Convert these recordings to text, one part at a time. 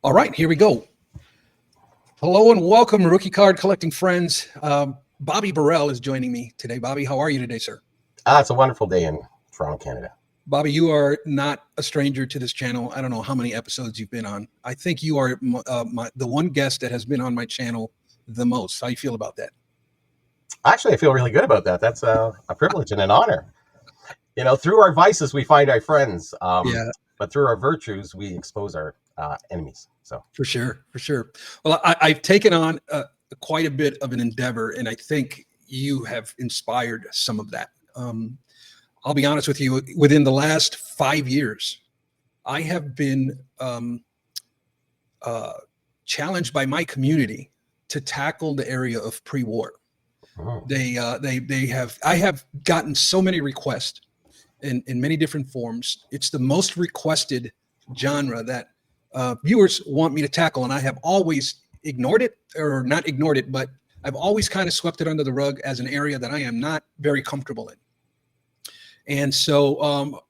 All right, here we go. Hello and welcome, rookie card collecting friends. Bobby Burrell is joining me today. Bobby, how are you today, sir? It's a wonderful day in Toronto, Canada. Bobby, you are not a stranger to this channel. I don't know how many episodes you've been on. I think you are the one guest that has been on my channel the most. How you feel about that? Actually, I feel really good about that. That's a privilege and an honor. You know, through our vices, we find our friends. Yeah, But through our virtues, we expose our enemies. So for sure, for sure. Well, I've taken on quite a bit of an endeavor, and I think you have inspired some of that. I'll be honest with you, within the last 5 years, I have been challenged by my community to tackle the area of pre-war. I have gotten so many requests in many different forms. It's the most requested genre that viewers want me to tackle, and I have always ignored it, or not ignored it, but I've always kind of swept it under the rug as an area that I am not very comfortable in. And so,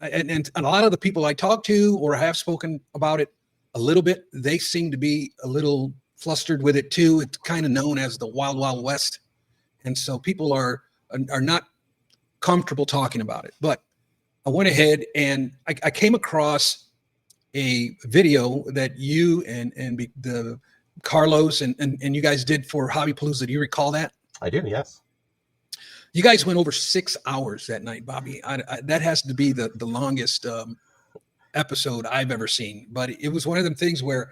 and a lot of the people I talk to or have spoken about it a little bit, they seem to be a little flustered with it too. It's kind of known as the Wild Wild West. And so people are not comfortable talking about it. But I went ahead and I came across a video that you and the Carlos and you guys did for Hobby Palooza. Do you recall that? I do, yes. You guys went over 6 hours that night, Bobby. That has to be the longest episode I've ever seen. But it was one of them things where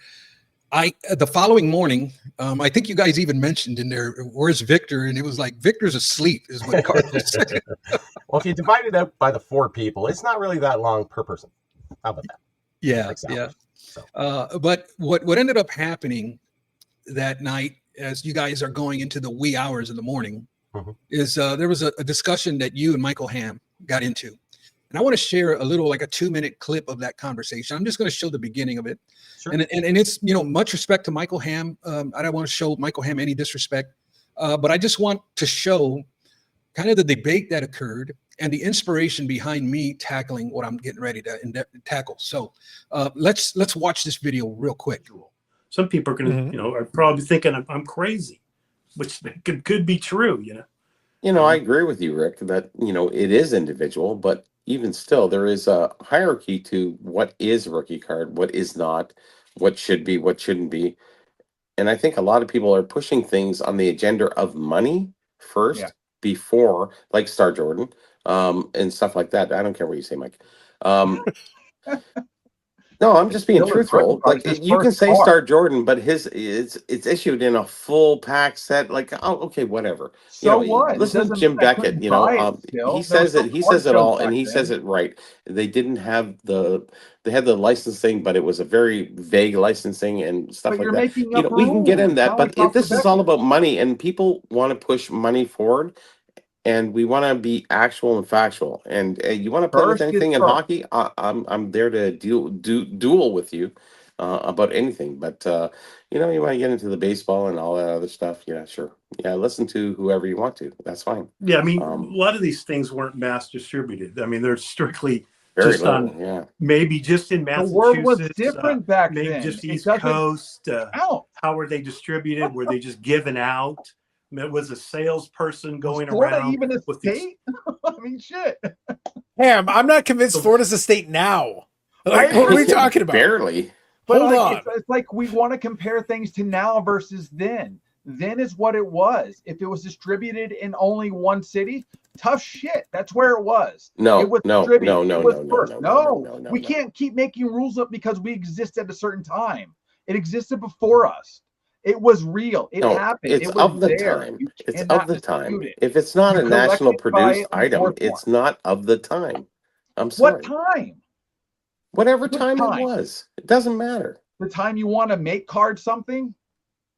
the following morning, I think you guys even mentioned in there, where's Victor? And it was like, Victor's asleep is what Carlos said. Well, if you divide it out by the 4 people, it's not really that long per person. How about that? Yeah, yeah. So. But what ended up happening that night, as you guys are going into the wee hours of the morning, is there was a discussion that you and Michael Ham got into. And I want to share a little, like a 2-minute clip of that conversation. I'm just going to show the beginning of it. Sure. And it's, you know, much respect to Michael Ham. I don't want to show Michael Ham any disrespect, but I just want to show kind of the debate that occurred and the inspiration behind me tackling what I'm getting ready to tackle. So let's watch this video real quick. Some people are going to, are probably thinking I'm crazy, which could be true, I agree with you, Rick, that, it is individual, but even still, there is a hierarchy to what is a rookie card, what is not, what should be, what shouldn't be. And I think a lot of people are pushing things on the agenda of money first, before, like Star Jordan, and stuff like that. I don't care what you say, Mike. No, I'm just being truthful. Like, you can say Star Jordan, but it's issued in a full pack set. Like, oh, okay, whatever. So what? Listen to Jim Beckett. He says it. He says it all, and he says it right. They didn't have they had the licensing, but it was a very vague licensing and stuff like that. We can get in that, but this is all about money, and people want to push money forward. And we want to be actual and factual. And you want to play with anything in hockey? I'm there to duel with you about anything. But you want to get into the baseball and all that other stuff. Yeah, sure. Yeah, listen to whoever you want to. That's fine. Yeah, I mean, a lot of these things weren't mass distributed. I mean, they're strictly just maybe just in Massachusetts. The world was different back maybe then. Just East Coast. How were they distributed? Were they just given out? It was a salesperson going around. Even a state? I mean, shit. Ham, I'm not convinced Florida's a state now. Like, what are we talking about? Barely. But hold on. It's like we want to compare things to now versus then. Then is what it was. If it was distributed in only one city, tough shit. That's where it was. No, it was no. We can't keep making rules up because we exist at a certain time. It existed before us. It was real. It happened. It's of the time. It's of the time. If it's not a national produced item, it's not of the time. I'm sorry. What time? Whatever time it was. It doesn't matter. The time you want to make cards something,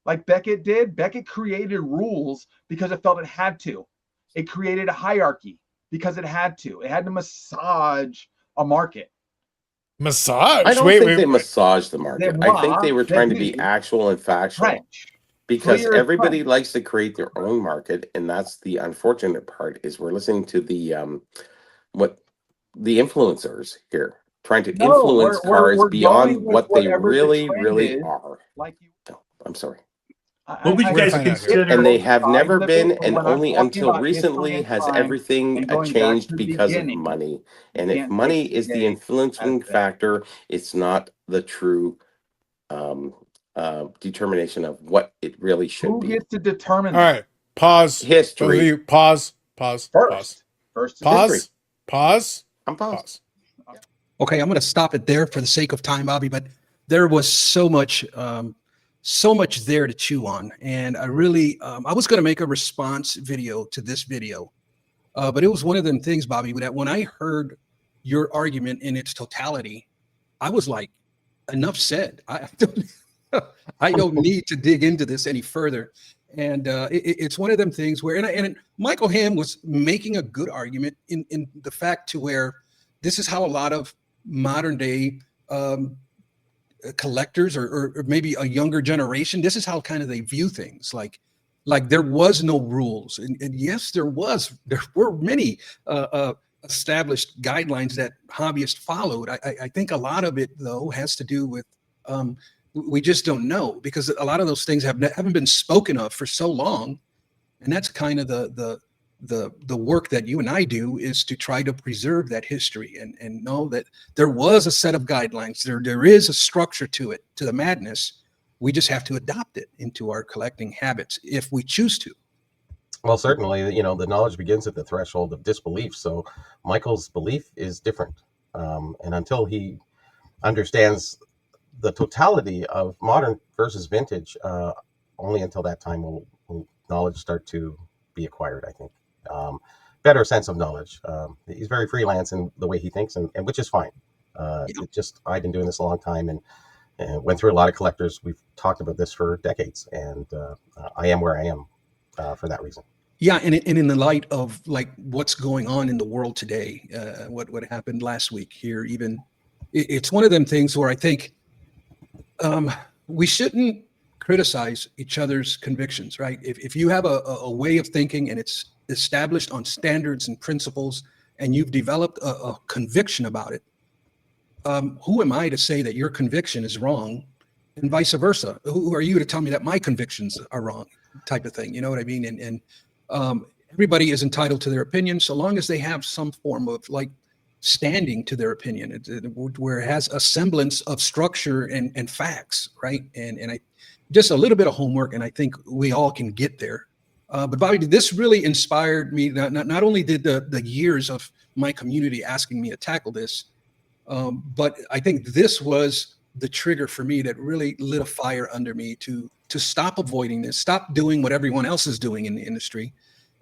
like Beckett did. Beckett created rules because it felt it had to. It created a hierarchy because it had to. It had to massage a market. Massage? I don't think they massaged the market. I think they were trying to be actual and factual. Because everybody likes to create their own market, and that's the unfortunate part. Is we're listening to the influencers here, trying to No, influence cards we're beyond going with what they whatever the really, trend really is. are. Like you, No, I'm sorry. What would you We're gonna guys find out here. consider? And they have sides never of been, it, but and when I'm only talking until about history recently and has time everything and going back changed to the because of beginning, money. you And if can't money take is the today as influencing then. factor, it's not the true um, determination of what it really should Who be. gets to determine All that? right. Pause. Both of History. you. Pause. Pause. Pause. First is Pause. history. Pause. I'm paused. Pause. Okay, I'm going to stop it there for the sake of time, Bobby. But there was so much there to chew on, and I really, I was going to make a response video to this video, but it was one of them things, Bobby, that when I heard your argument in its totality, I was like, enough said. I don't need to dig into this any further. And it's one of them things where, and Michael Hamm was making a good argument in the fact to where this is how a lot of modern day collectors or maybe a younger generation, this is how kind of they view things. Like there was no rules. And yes, there were many established guidelines that hobbyists followed. I think a lot of it, though, has to do with we just don't know, because a lot of those things haven't been spoken of for so long. And that's kind of the work that you and I do, is to try to preserve that history and know that there was a set of guidelines. There is a structure to it, to the madness. We just have to adopt it into our collecting habits if we choose to. Well, certainly, you know, the knowledge begins at the threshold of disbelief. So Michael's belief is different. And until he understands the totality of modern versus vintage, only until that time will knowledge start to be acquired, I think. Better sense of knowledge. He's very freelance in the way he thinks, and which is fine. It just, I've been doing this a long time and went through a lot of collectors. We've talked about this for decades, and I am where I am for that reason. Yeah, and in the light of like what's going on in the world today, what happened last week here, even it's one of them things where I think we shouldn't criticize each other's convictions, right? If you have a way of thinking and it's established on standards and principles, and you've developed a conviction about it, who am I to say that your conviction is wrong, and vice versa? Who are you to tell me that my convictions are wrong, type of thing? You know what I mean? And everybody is entitled to their opinion, so long as they have some form of like standing to their opinion, where it has a semblance of structure and facts, right? And I just a little bit of homework, and I think we all can get there. But Bobby, this really inspired me. Not only did the years of my community asking me to tackle this, but I think this was the trigger for me that really lit a fire under me to stop avoiding this, stop doing what everyone else is doing in the industry,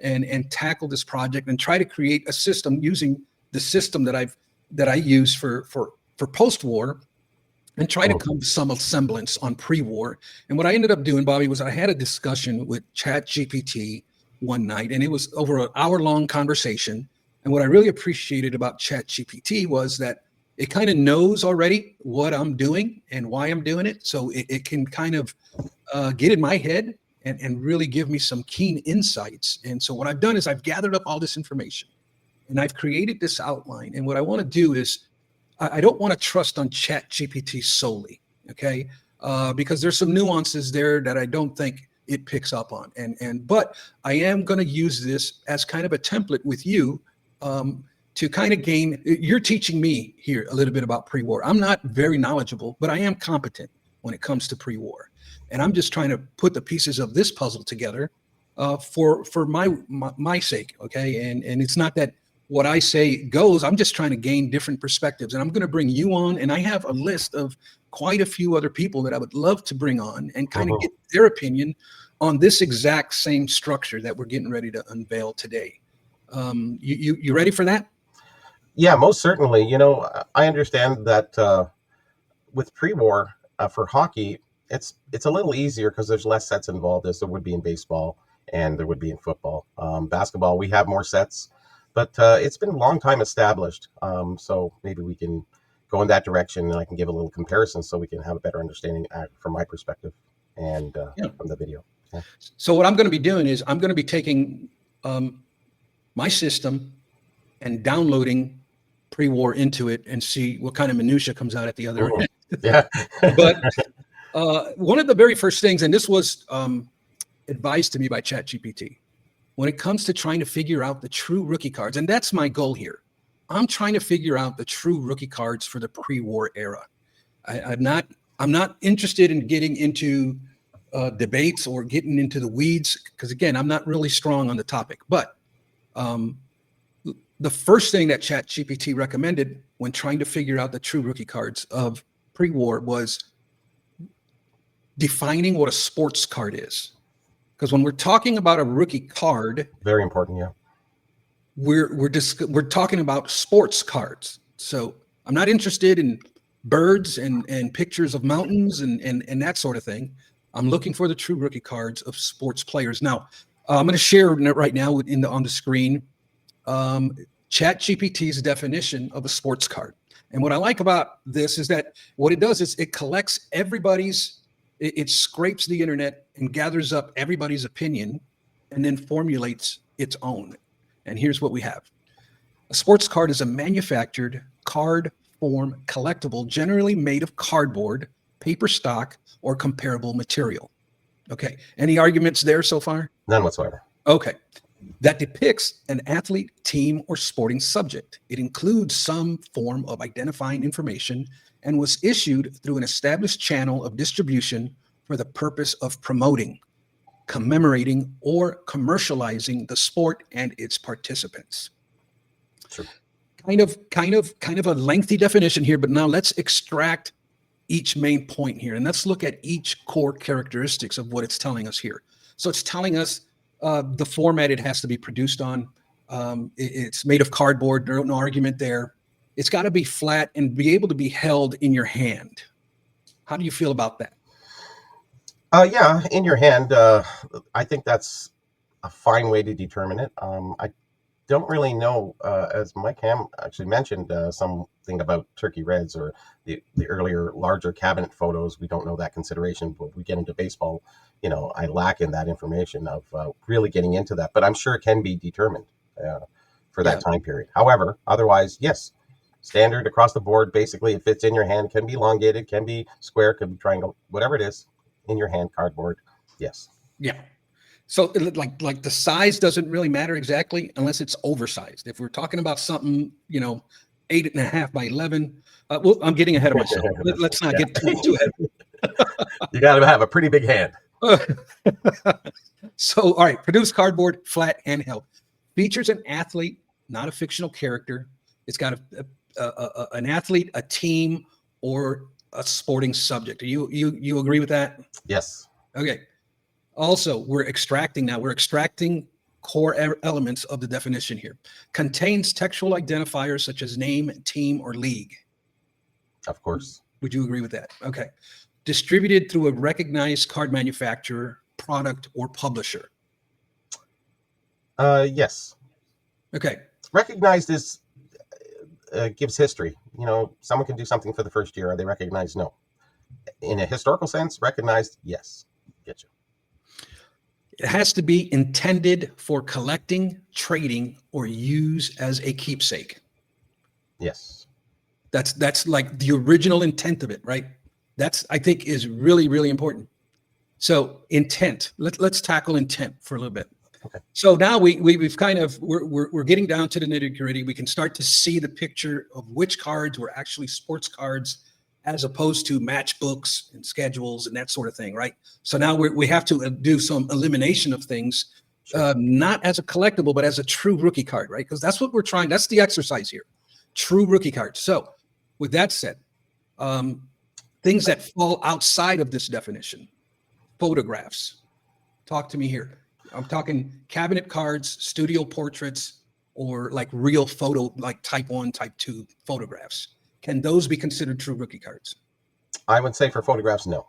and tackle this project and try to create a system using the system that I use for post-war, and try to come to some semblance on pre-war. And what I ended up doing, Bobby, was I had a discussion with ChatGPT one night, and it was over an hour-long conversation. And what I really appreciated about ChatGPT was that it kind of knows already what I'm doing and why I'm doing it. So it can kind of get in my head and really give me some keen insights. And so what I've done is I've gathered up all this information, and I've created this outline. And what I want to do is I don't want to trust on ChatGPT solely, okay? Because there's some nuances there that I don't think it picks up on. But I am going to use this as kind of a template with you to kind of gain. You're teaching me here a little bit about pre-war. I'm not very knowledgeable, but I am competent when it comes to pre-war. And I'm just trying to put the pieces of this puzzle together for my sake, okay? And it's not that what I say goes. I'm just trying to gain different perspectives, and I'm going to bring you on. And I have a list of quite a few other people that I would love to bring on and kind of get their opinion on this exact same structure that we're getting ready to unveil today. You ready for that? Yeah, most certainly. You know, I understand that with pre-war for hockey, it's a little easier because there's less sets involved as there would be in baseball and there would be in football. Basketball, we have more sets. But it's been a long time established, so maybe we can go in that direction, and I can give a little comparison so we can have a better understanding from my perspective and from the video. Yeah. So what I'm going to be doing is I'm going to be taking my system and downloading pre-war into it and see what kind of minutia comes out at the other end. Yeah. But one of the very first things, and this was advised to me by ChatGPT, when it comes to trying to figure out the true rookie cards, and that's my goal here. I'm trying to figure out the true rookie cards for the pre-war era. I'm not interested in getting into debates or getting into the weeds, because again, I'm not really strong on the topic. But the first thing that ChatGPT recommended when trying to figure out the true rookie cards of pre-war was defining what a sports card is. Because when we're talking about a rookie card, very important, yeah, we're talking about sports cards. So I'm not interested in birds and pictures of mountains and that sort of thing. I'm looking for the true rookie cards of sports players. Now, I'm going to share right now on the screen ChatGPT's definition of a sports card. And what I like about this is that what it does is it collects it scrapes the internet and gathers up everybody's opinion and then formulates its own. And here's what we have. A sports card is a manufactured card form collectible, generally made of cardboard, paper stock, or comparable material. Okay. Any arguments there so far? None whatsoever. Okay. That depicts an athlete, team, or sporting subject. It includes some form of identifying information and was issued through an established channel of distribution for the purpose of promoting, commemorating, or commercializing the sport and its participants. Sure. Kind of a lengthy definition here, but now let's extract each main point here and let's look at each core characteristics of what it's telling us here. So it's telling us the format it has to be produced on. It's made of cardboard, no argument there. It's got to be flat and be able to be held in your hand. How do you feel about that? Yeah, in your hand. I think that's a fine way to determine it. I don't really know, as Mike Ham actually mentioned, something about turkey reds or the earlier larger cabinet photos. We don't know that consideration, but we get into baseball, I lack in that information of really getting into that. But I'm sure it can be determined for that time period. However, otherwise, yes. Standard across the board. Basically, it fits in your hand. Can be elongated, can be square, can be triangle, whatever it is, in your hand, cardboard. Yes. Yeah. So like the size doesn't really matter exactly unless it's oversized. If we're talking about something, 8.5 by 11, well, I'm getting ahead of myself. Let's not get too ahead. You got to have a pretty big hand. So, all right, produced cardboard, flat, handheld. Features an athlete, not a fictional character. It's got an athlete, a team, or a sporting subject. You agree with that? Yes. Okay. Also, we're extracting core elements of the definition here. Contains textual identifiers such as name, team, or league. Of course. Would you agree with that? Okay. Distributed through a recognized card manufacturer, product, or publisher. Yes. Okay. Recognized is gives history. Someone can do something for the first year. Are they recognized? No. In a historical sense, recognized, yes. Get you. It has to be intended for collecting, trading, or use as a keepsake. Yes. That's like the original intent of it, right? That's, I think, is really, really important. So intent. Let's tackle intent for a little bit. Okay. So now we've kind of we're getting down to the nitty gritty. We can start to see the picture of which cards were actually sports cards, as opposed to matchbooks and schedules and that sort of thing, right? So now we have to do some elimination of things, Sure. Not as a collectible, but as a true rookie card, right? Because that's what we're trying. That's the exercise here, true rookie cards. So with that said, things that fall outside of this definition, photographs. Talk to me here. I'm talking cabinet cards, studio portraits, or like real photo, like type 1, type 2 photographs. Can those be considered true rookie cards? I would say for photographs, no.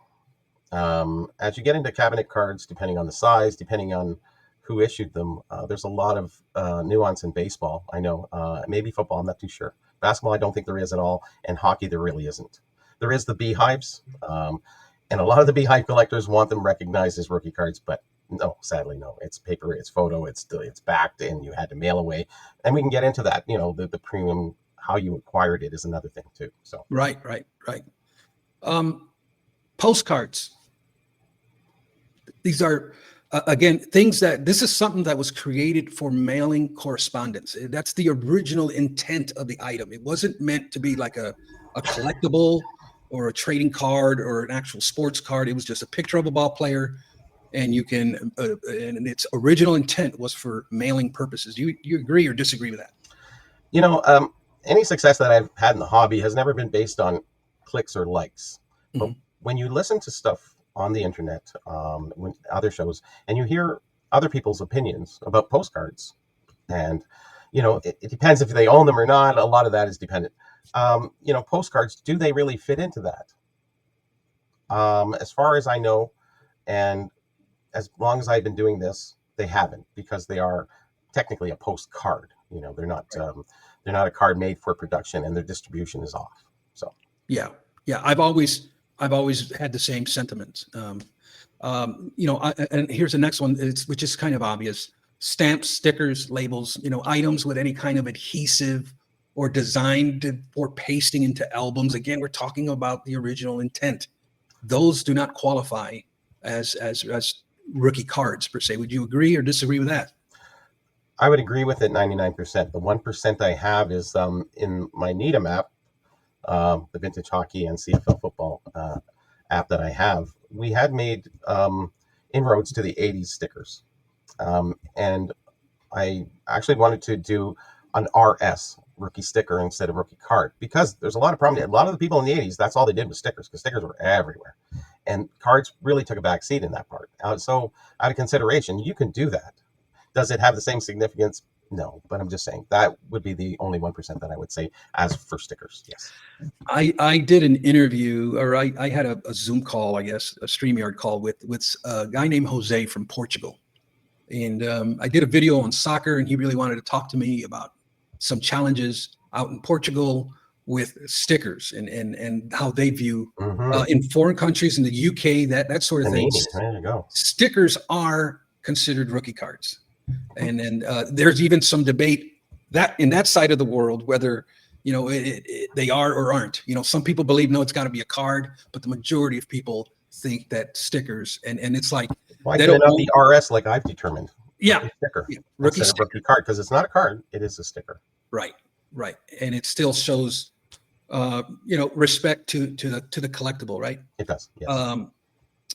As you get into cabinet cards, depending on the size, depending on who issued them, there's a lot of nuance in baseball. I know, maybe football, I'm not too sure. Basketball, I don't think there is at all. And hockey, there really isn't. There is the beehives. And a lot of the beehive collectors want them recognized as rookie cards, but no, sadly, no. It's paper, it's photo, it's backed, and you had to mail away. And we can get into that, the premium how you acquired it is another thing too. So right. Postcards. These are again things that this is something that was created for mailing correspondence. That's the original intent of the item. It wasn't meant to be like a collectible or a trading card or an actual sports card. It was just a picture of a ball player, and you can and its original intent was for mailing purposes. You agree or disagree with that? Any success that I've had in the hobby has never been based on clicks or likes. But when you listen to stuff on the internet, when other shows, and you hear other people's opinions about postcards, and it depends if they own them or not. A lot of that is dependent. Postcards, do they really fit into that? As far as I know, and as long as I've been doing this, they haven't, because they are technically a postcard. They're not a card made for production, and their distribution is off. So yeah, I've always had the same sentiments. And here's the next one, which is kind of obvious: stamps, stickers, labels. Items with any kind of adhesive or designed for pasting into albums. Again, we're talking about the original intent. Those do not qualify as rookie cards per se. Would you agree or disagree with that? I would agree with it 99%. The 1% I have is in my Needham app, the vintage hockey and CFL football app that I have. We had made inroads to the 80s stickers. And I actually wanted to do an RS, rookie sticker, instead of rookie card, because there's a lot of problem. A lot of the people in the 80s, that's all they did was stickers, because stickers were everywhere. And cards really took a back seat in that part. So out of consideration, you can do that. Does it have the same significance? No, but I'm just saying that would be the only 1% that I would say as for stickers. Yes. I did an interview, or I had a Zoom call, I guess, a StreamYard call with a guy named Jose from Portugal. And I did a video on soccer, and he really wanted to talk to me about some challenges out in Portugal with stickers and how they view in foreign countries, in the UK, that sort of thing. There you go. Stickers are considered rookie cards. And then there's even some debate that in that side of the world, whether, they are or aren't. Some people believe, no, it's got to be a card, but the majority of people think that stickers, and it's like, why can it not be RS like I've determined? Yeah. Sticker. Yeah. Rookie sticker. Rookie card, because it's not a card, it is a sticker. Right. And it still shows, respect to the collectible, right? It does. Yes.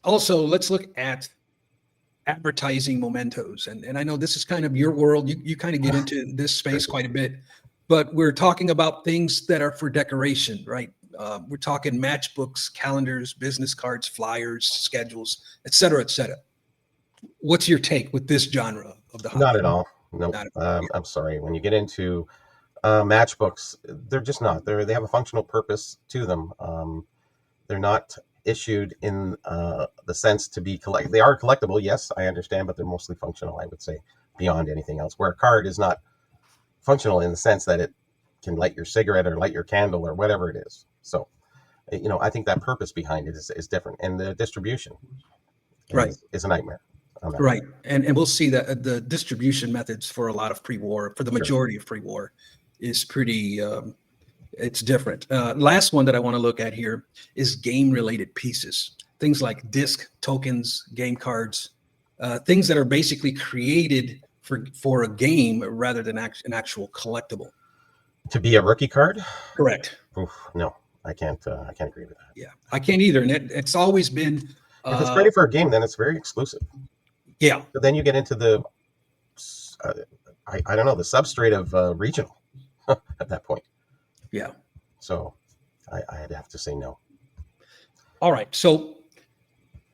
Also, let's look at advertising mementos, and I know this is kind of your world. You kind of get into this space quite a bit, but we're talking about things that are for decoration, right? We're talking matchbooks, calendars, business cards, flyers, schedules, et cetera, et cetera. What's your take with this genre of the hobby? Not at all. No, I'm sorry. When you get into matchbooks, they're just not. They have a functional purpose to them. They're not issued in the sense to be collect. They are collectible, yes, I understand, but they're mostly functional, I would say, beyond anything else. Where a card is not functional in the sense that it can light your cigarette or light your candle or whatever it is. So, I think that purpose behind it is different, and the distribution, is a nightmare. Right, and we'll see that the distribution methods for a lot of pre-war, for the majority of pre-war, is pretty. It's different. Last one that I want to look at here is game-related pieces. Things like disc tokens, game cards, things that are basically created for a game rather than an actual collectible. To be a rookie card? Correct. Oof, no, I can't agree with that. Yeah, I can't either. And it's always been. If it's ready for a game, then it's very exclusive. Yeah. But then you get into the, I don't know, the substrate of regional at that point. Yeah. So I'd have to say no. All right. So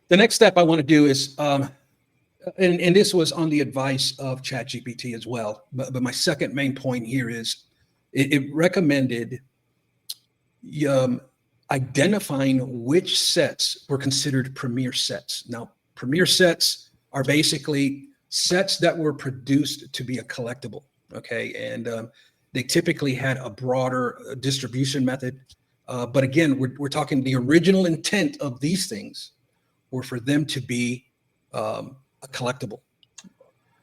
the next step I want to do is, and this was on the advice of ChatGPT as well. But my second main point here is it recommended identifying which sets were considered premier sets. Now, premier sets are basically sets that were produced to be a collectible. Okay. And they typically had a broader distribution method. But again, we're talking the original intent of these things were for them to be a collectible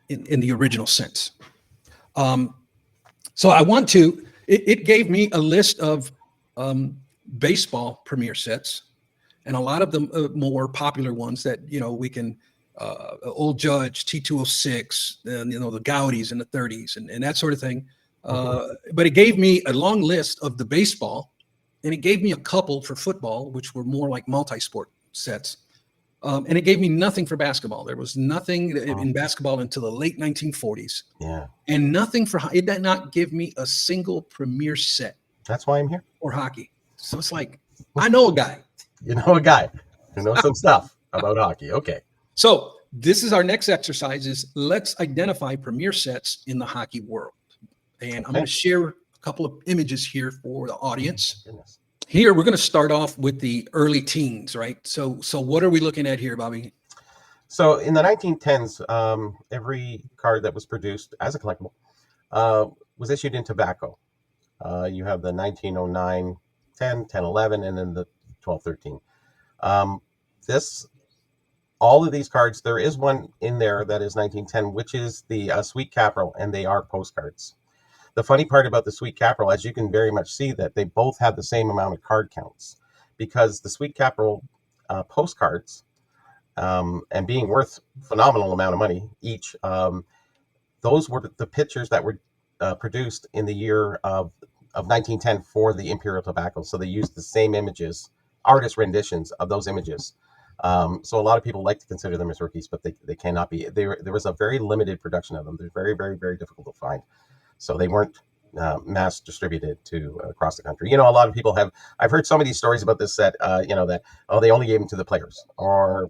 in the original sense. So I want to, it gave me a list of baseball premiere sets, and a lot of the more popular ones that, we can, Old Judge, T206, and, the Gaudis in the 30s and that sort of thing. But it gave me a long list of the baseball, and it gave me a couple for football, which were more like multi-sport sets. And it gave me nothing for basketball. There was nothing in basketball until the late 1940s. Yeah. And nothing it did not give me a single premier set. That's why I'm here. Or hockey. So it's like, I know a guy. You know a guy who knows some stuff about hockey. Okay. So this is our next exercise is let's identify premier sets in the hockey world. And I'm going to share a couple of images here for the audience. Goodness. Here, we're going to start off with the early teens, right? So what are we looking at here, Bobby? So in the 1910s, every card that was produced as a collectible was issued in tobacco. You have the 1909, 10, 10, 11, and then the 12, 13. All of these cards, there is one in there that is 1910, which is the Sweet Caporal, and they are postcards. The funny part about the Sweet Caporal, as you can very much see, that they both have the same amount of card counts, because the Sweet Caporal postcards, and being worth phenomenal amount of money each, those were the pictures that were produced in the year of 1910 for the Imperial Tobacco. So they used the same images, artist renditions of those images. So a lot of people like to consider them as rookies, but they cannot be. There was a very limited production of them. They're very, very, very difficult to find. So they weren't mass distributed to across the country. A lot of people I've heard some of these stories about this set, that, they only gave them to the players, or,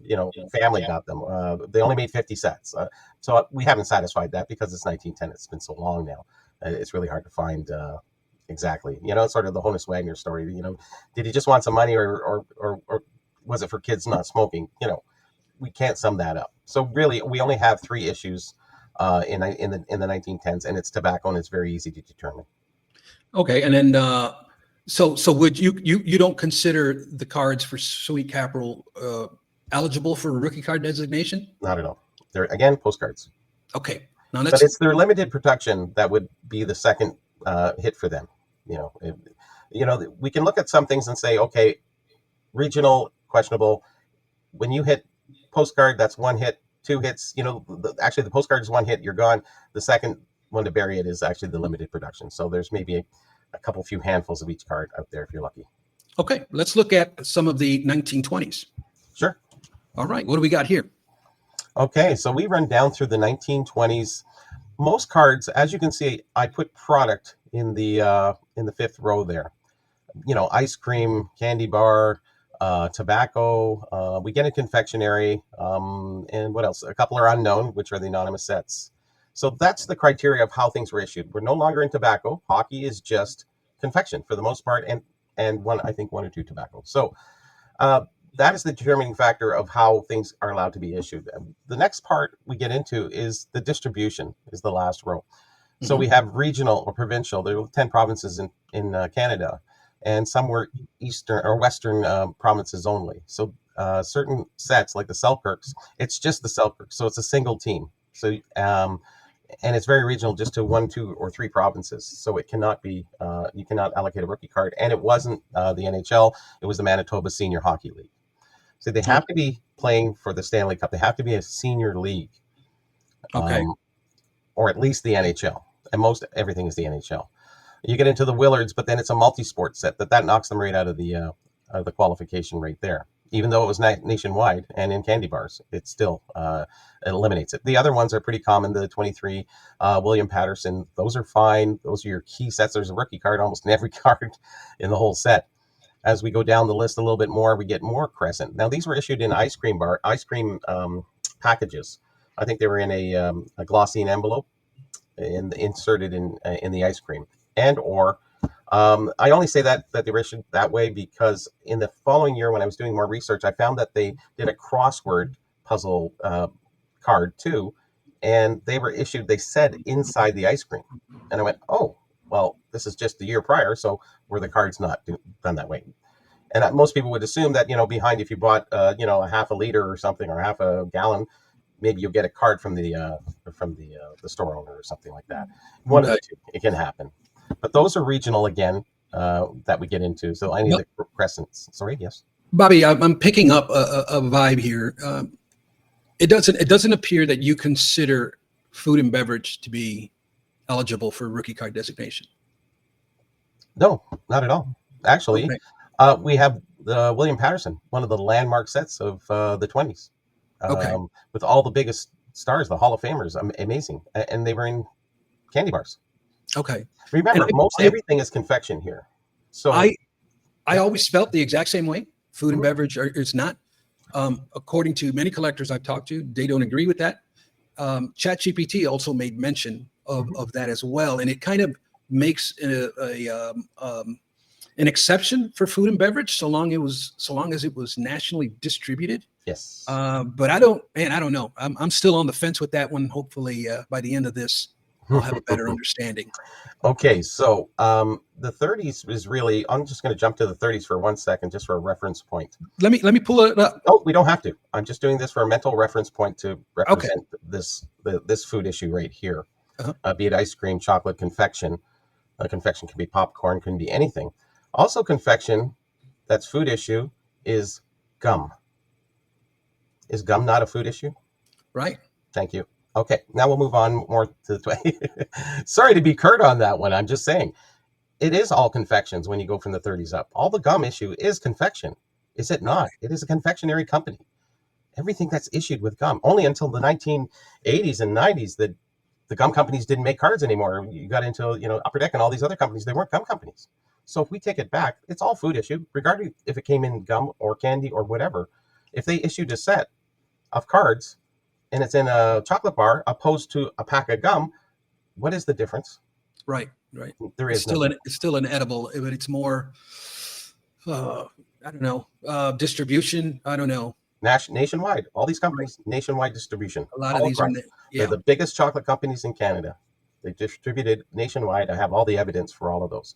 family got them. They only made 50 sets. So we haven't satisfied that because it's 1910. It's been so long now. It's really hard to find exactly. It's sort of the Honus Wagner story. Did he just want some money, or was it for kids not smoking? We can't sum that up. So really, we only have 3 issues in the 1910s, and it's tobacco, and it's very easy to determine. Okay, and then so would you don't consider the cards for Sweet Caporal eligible for a rookie card designation? Not at all. They're, again, postcards. Okay, now but it's their limited production that would be the second hit for them. We can look at some things and say, okay, regional, questionable. When you hit postcard, that's 1 hit. 2 hits, actually the postcard is 1 hit, you're gone. The second one to bury it is actually the limited production. So there's maybe a few handfuls of each card out there if you're lucky. Okay, let's look at some of the 1920s. Sure. All right, what do we got here? Okay, so we run down through the 1920s. Most cards, as you can see, I put product in the 5th row there. Ice cream, candy bar, tobacco, we get a confectionery, and what else? A couple are unknown, which are the anonymous sets. So that's the criteria of how things were issued. We're no longer in tobacco. Hockey is just confection for the most part, and 1 or 2 tobacco. So that is the determining factor of how things are allowed to be issued. The next part we get into is the distribution, is the last row. So we have regional or provincial. There are 10 provinces in Canada, and some were eastern or western provinces only. So certain sets like the Selkirks, it's just the Selkirks, so it's a single team. So and it's very regional, just to 1, 2, or 3 provinces. So it cannot be you cannot allocate a rookie card. And it wasn't the NHL; it was the Manitoba Senior Hockey League. So they have to be playing for the Stanley Cup. They have to be a senior league, okay, or at least the NHL. And most everything is the NHL. You get into the Willards, but then it's a multi-sport set that knocks them right out of the qualification rate there. Even though it was nationwide and in candy bars, it still eliminates it. The other ones are pretty common. The 23 William Patterson, those are fine. Those are your key sets. There's a rookie card almost in every card in the whole set. As we go down the list a little bit more, we get more Crescent. Now these were issued in ice cream packages. I think they were in a glossine envelope and inserted in the ice cream. And or I only say that they were issued that way because in the following year, when I was doing more research, I found that they did a crossword puzzle card too, and they were issued, they said, inside the ice cream. And I went, oh, well, this is just the year prior, so were the cards not done that way? And most people would assume that, behind, if you bought, a half a liter or something, or half a gallon, maybe you'll get a card from the store owner or something like that. One of the two, it can happen. But those are regional again that we get into. So any of the crescents. Sorry, yes. Bobby, I'm picking up a vibe here. It doesn't appear that you consider food and beverage to be eligible for rookie card designation. No, not at all. Actually, we have William Patterson, one of the landmark sets of the 20s, with all the biggest stars, the Hall of Famers. Amazing, and they were in candy bars. Okay. Remember, everything is confection here. So I always felt the exact same way. Food and beverage is not. According to many collectors I've talked to, they don't agree with that. ChatGPT also made mention of that as well, and it kind of makes an exception for food and beverage so long as it was nationally distributed. Yes. But I don't know. I'm still on the fence with that one. Hopefully, by the end of this, I'll have a better understanding. Okay, so the 30s is really. I'm just going to jump to the 30s for 1 second, just for a reference point. Let me pull it up. Oh, we don't have to. I'm just doing this for a mental reference point to represent this food issue right here. Be it ice cream, chocolate, confection. Confection can be popcorn, can be anything. Also, confection that's food issue is gum. Is gum not a food issue? Right. Thank you. Okay, now we'll move on more to the Sorry to be curt on that one. I'm just saying it is all confections when you go from the 30s up. All the gum issue is confection. Is it not? It is a confectionery company. Everything that's issued with gum. Only until the 1980s and 90s that the gum companies didn't make cards anymore. You got into, Upper Deck and all these other companies. They weren't gum companies. So if we take it back, it's all food issue, regardless if it came in gum or candy or whatever. If they issued a set of cards and it's in a chocolate bar opposed to a pack of gum, what is the difference? Right. There is it's still an edible, but it's more, I don't know, distribution. I don't know. Nationwide, all these companies, nationwide distribution. A lot of these are, they're the biggest chocolate companies in Canada. They distributed nationwide. I have all the evidence for all of those.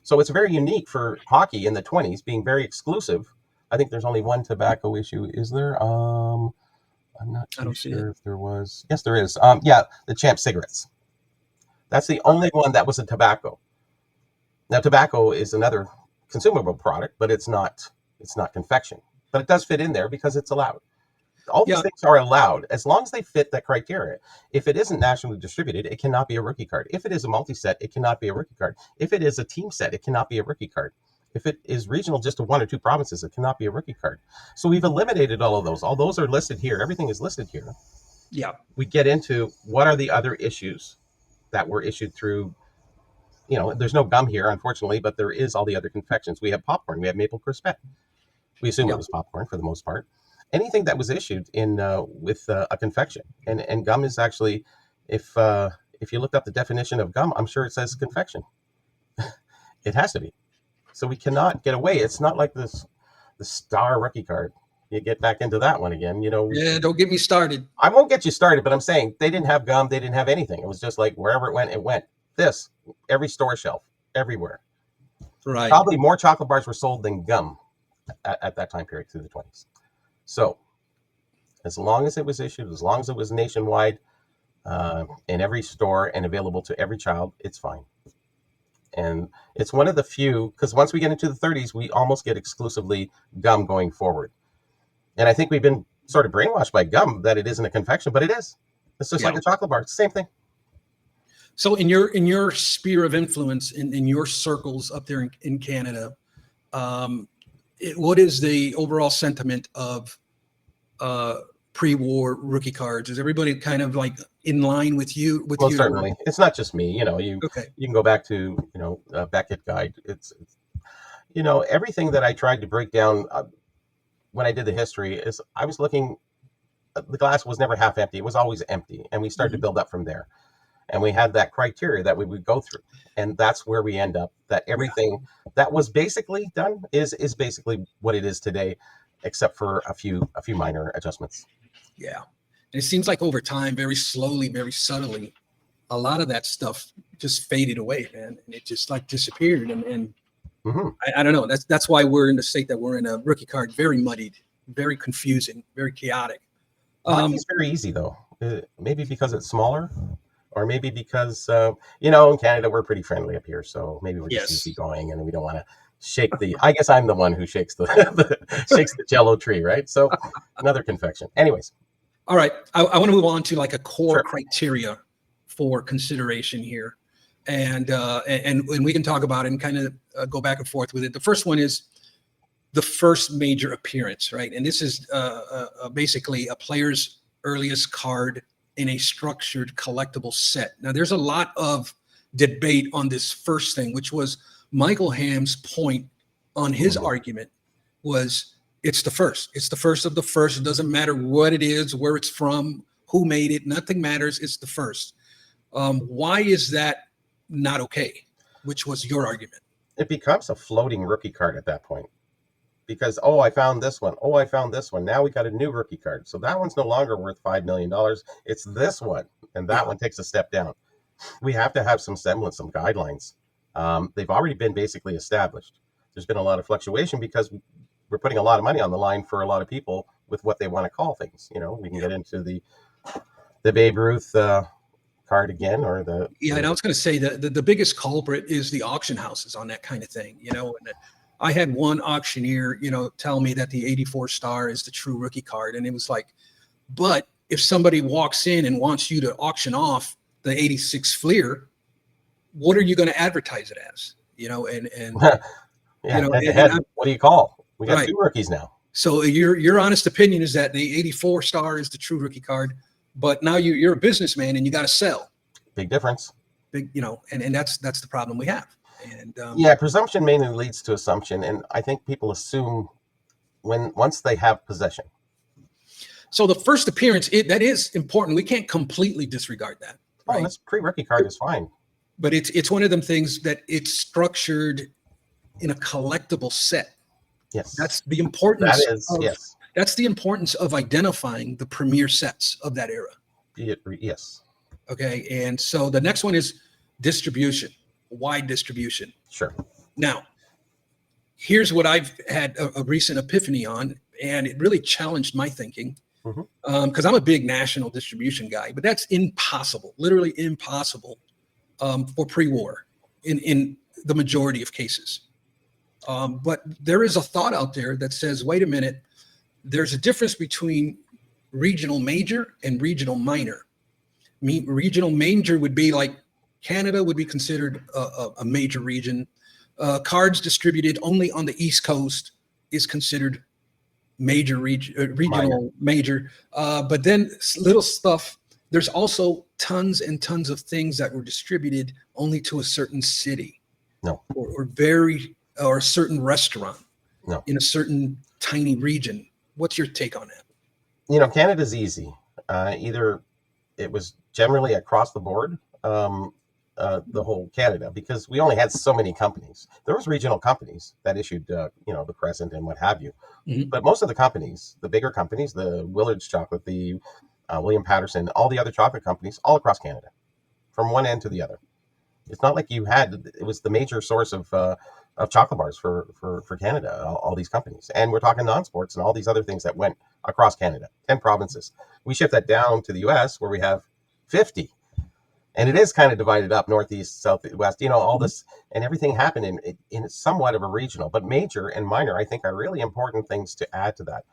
So it's very unique for hockey in the 20s being very exclusive. I think there's only one tobacco issue. Is there? I'm not too sure if there was. Yes, there is. The Champ cigarettes. That's the only one that was a tobacco. Now, tobacco is another consumable product, but it's not confection. But it does fit in there because it's allowed. All these things are allowed as long as they fit that criteria. If it isn't nationally distributed, it cannot be a rookie card. If it is a multi-set, it cannot be a rookie card. If it is a team set, it cannot be a rookie card. If it is regional just to one or two provinces, it cannot be a rookie card. So we've eliminated all of those. All those are listed here. Everything is listed here. Yeah. We get into what are the other issues that were issued through, there's no gum here, unfortunately, but there is all the other confections. We have popcorn. We have maple crispet. We assume it was popcorn for the most part. Anything that was issued in with a confection, and gum is actually, if you looked up the definition of gum, I'm sure it says confection. It has to be. So we cannot get away. It's not like the Star rookie card. You get back into that one again, Yeah, don't get me started. I won't get you started, but I'm saying they didn't have gum. They didn't have anything. It was just like wherever it went, it went. Every store shelf, everywhere. Right. Probably more chocolate bars were sold than gum at that time period through the 20s. So as long as it was issued, as long as it was nationwide, in every store and available to every child, it's fine. And it's one of the few, because once we get into the 30s, we almost get exclusively gum going forward. And I think we've been sort of brainwashed by gum that it isn't a confection, but it is. It's just like a chocolate bar. It's the same thing. So in your sphere of influence, in your circles up there in Canada, what is the overall sentiment of pre-war rookie cards? Is everybody kind of like in line with you? Well, certainly. It's not just me. You can go back to Beckett Guide. It's everything that I tried to break down when I did the history is I was looking. The glass was never half empty. It was always empty, and we started to build up from there. And we had that criteria that we would go through, and that's where we end up. That everything that was basically done is basically what it is today, except for a few minor adjustments. Yeah, and it seems like over time, very slowly, very subtly, a lot of that stuff just faded away, man, and it just like disappeared. And I don't know. That's why we're in the state that we're in. A rookie card, very muddied, very confusing, very chaotic. It's very easy though. Maybe because it's smaller. or maybe because in Canada we're pretty friendly up here, so maybe we're just Yes. easygoing and we don't want to shake the. I guess I'm the one who shakes the shakes the Jello tree, right? So another confection. Anyways, all right. I want to move on to like a core Sure. criteria for consideration here, and we can talk about it and kind of go back and forth with it. The first one is the first major appearance, right? And this is basically a player's earliest card in a structured collectible set. Now, there's a lot of debate on this first thing, which was Michael Hamm's point on his argument was it's the first. It's the first of the first. It doesn't matter what it is, where it's from, who made it. Nothing matters. It's the first. Why is that not okay? Which was your argument? it becomes a floating rookie card at that point. Because, oh, I found this one. Oh, I found this one. Now we got a new rookie card. So that one's no longer worth $5 million. It's this one. And that one takes a step down. We have to have some semblance, some guidelines. They've already been basically established. There's been a lot of fluctuation because we're putting a lot of money on the line for a lot of people with what they want to call things. You know, we can get into the Babe Ruth card again, or the. Yeah, and I was going to say the biggest culprit is the auction houses on that kind of thing. You know, and I had one auctioneer, tell me that the 84 star is the true rookie card. And it was like, but if somebody walks in and wants you to auction off the 86 Fleer, what are you going to advertise it as? What do you call? We got two rookies now. So your honest opinion is that the 84 star is the true rookie card, but now you're a businessman and you got to sell. Big difference. And that's the problem we have. And presumption mainly leads to assumption, and I think people assume once they have possession. So the first appearance, that is important. We can't completely disregard that. Right? Oh, this pre-rookie card is fine. But it's one of them things that it's structured in a collectible set. Yes. That's the importance. Yes. That's the importance of identifying the premier sets of that era. Yes. Okay. And so the next one is distribution, wide distribution. Sure. Now, here's what I've had a recent epiphany on, and it really challenged my thinking. Because I'm a big national distribution guy, but that's impossible, literally impossible for pre-war in the majority of cases. But there is a thought out there that says, wait a minute, there's a difference between regional major and regional minor. Regional major would be like Canada would be considered a major region. Cards distributed only on the East Coast is considered regional major. But then little stuff, there's also tons and tons of things that were distributed only to a certain city. No. Or a certain restaurant. No. In a certain tiny region. What's your take on that? Canada's easy. Either it was generally across the board, the whole Canada, because we only had so many companies. There was regional companies that issued, the Crescent and what have you. Mm-hmm. But most of the companies, the bigger companies, the Willard's Chocolate, the William Patterson, all the other chocolate companies, all across Canada, from one end to the other. It's not like it was the major source of chocolate bars for Canada, all these companies. And we're talking non-sports and all these other things that went across Canada, 10 provinces. We shift that down to the US where we have 50. And it is kind of divided up, northeast, southwest, all this, and everything happened in somewhat of a regional. But major and minor, I think, are really important things to add to that.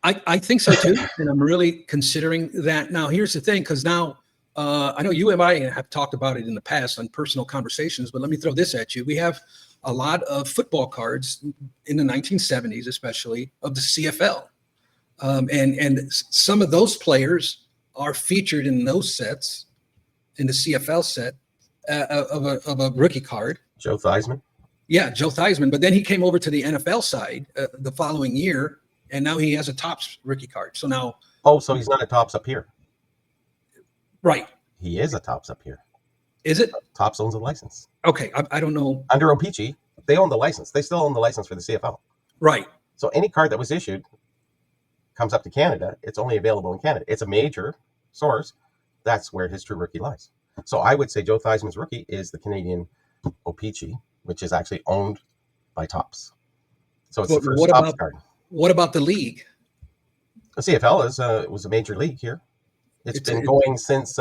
I think so too, and I'm really considering that. Now, here's the thing, because now I know you and I have talked about it in the past on personal conversations, but let me throw this at you. We have a lot of football cards in the 1970s, especially of the CFL, and some of those players are featured in those sets. In the CFL set of a rookie card. Joe Theismann. Yeah, Joe Theismann. But then he came over to the NFL side the following year, and now he has a Topps rookie card. So now. Oh, so he's not a Topps up here. Right. He is a Topps up here. Is it? Topps owns a license. Okay, I don't know. Under O-Pee-Chee, they own the license. They still own the license for the CFL. Right. So any card that was issued comes up to Canada. It's only available in Canada. It's a major source. That's where his true rookie lies. So I would say Joe Theismann's rookie is the Canadian O-Pee-Chee, which is actually owned by Topps. So it's the first Topps card. What about the league? The CFL was a major league here. It's been going since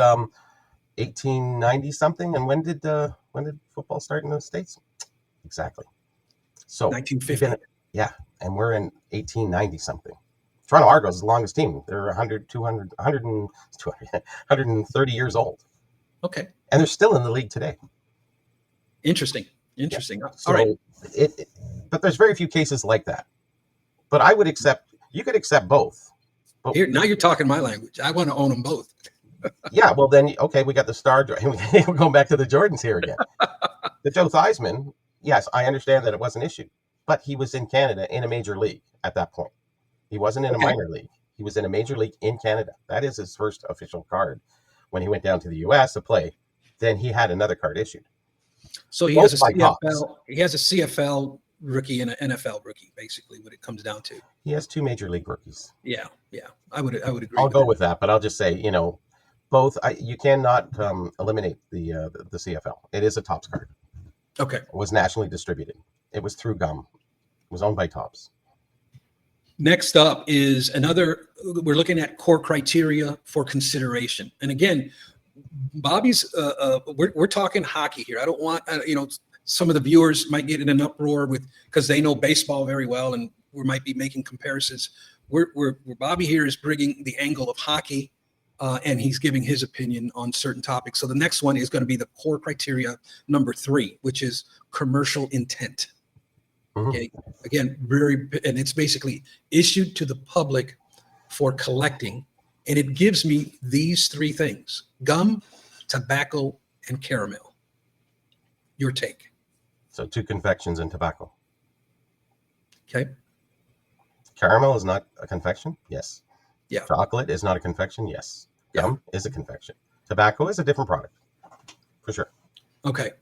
1890 something. And when did football start in the States? Exactly. So 1950. Yeah, and we're in 1890 something. Toronto Argos is the longest team. They're 100, 200, 100 and 200, 130 years old. Okay. And they're still in the league today. Interesting. Yeah. So all right. But there's very few cases like that. But I would accept, you could accept both. But Here, now you're talking my language. I want to own them both. Yeah, well then, okay, we got the star. We're going back to the Jordans here again. The Joe Theismann, yes, I understand that it was an issue, but he was in Canada in a major league at that point. He wasn't in a minor league. He was in a major league in Canada. That is his first official card. When he went down to the U.S. to play, then he had another card issued. So he has a CFL. He has a CFL rookie and an NFL rookie, basically, what it comes down to. He has 2 major league rookies. Yeah, I would agree. I'll go with that, but I'll just say, both. You cannot eliminate the CFL. It is a Topps card. Okay. It was nationally distributed. It was through Gum. It was owned by Topps. Next up is we're looking at core criteria for consideration. And again, Bobby's, we're talking hockey here. I don't want, some of the viewers might get in an uproar because they know baseball very well and we might be making comparisons. We're Bobby here is bringing the angle of hockey and he's giving his opinion on certain topics. So the next one is going to be the core criteria number 3, which is commercial intent. Okay. Again, and it's basically issued to the public for collecting, and it gives me these 3 things: gum, tobacco, and caramel. Your take? So 2 confections and tobacco. Okay. Caramel is not a confection. Yes. Yeah. Chocolate is not a confection. Yes. Gum is a confection. Tobacco is a different product, for sure. Okay.